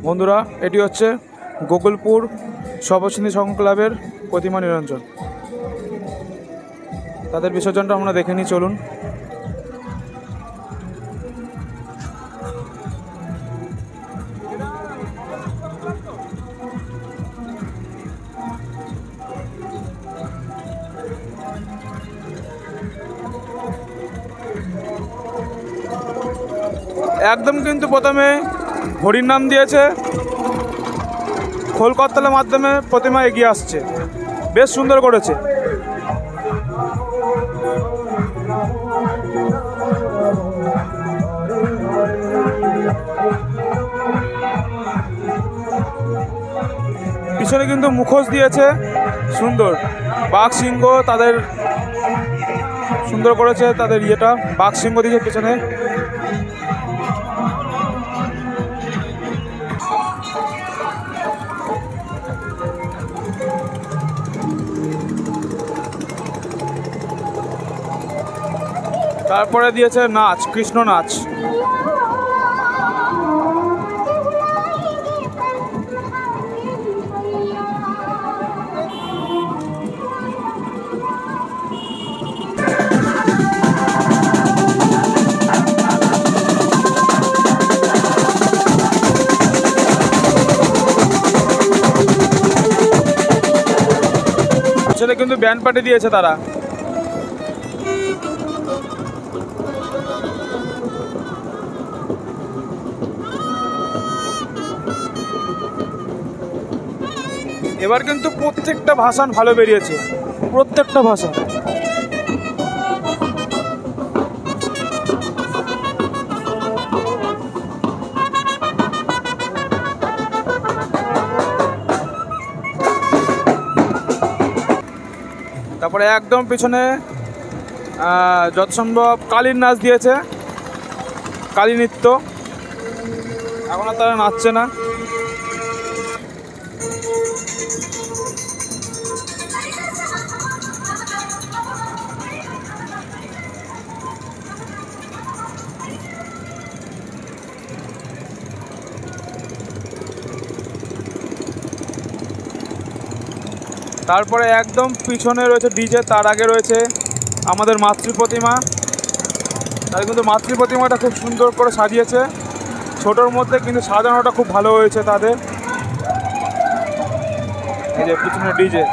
বন্ধুরা, এটি হচ্ছে গোকুলপুর সর্বশ্রেণী সংঘ ক্লাবের প্রতিমা নিরঞ্জন। তাদের বিসর্জনটা আমরা দেখে নিই, চলুন। একদম কিন্তু প্রথমে হরির নাম দিয়েছে, খোল করতালের মাধ্যমে প্রতিমা এগিয়ে আসছে, বেশ সুন্দর করেছে। পিছনে কিন্তু মুখোশ দিয়েছে সুন্দর, বাঘ সিংহ তাদের সুন্দর করেছে, তাদের ইয়েটা বাঘ সিংহ দিয়েছে পিছনে। তারপরে দিয়েছে নাচ, কৃষ্ণ নাচ। সেটা কিন্তু ব্যান্ড পার্টি দিয়েছে তারা। এবার কিন্তু প্রত্যেকটা ভাষণ ভালো বেরিয়েছে, প্রত্যেকটা ভাষা। তারপরে একদম পিছনে যত সম্ভব কালীর নাচ দিয়েছে, কালী নৃত্য। এখন আর তারা নাচছে না। তারপরে একদম পিছনে রয়েছে ডিজে, তার আগে রয়েছে আমাদের মাতৃ প্রতিমা। তাই কিন্তু মাতৃ প্রতিমাটা খুব সুন্দর করে সাজিয়েছে, ছোটোর মধ্যে কিন্তু সাজানোটা খুব ভালো হয়েছে তাদের। এই যে পিছনে ডিজে।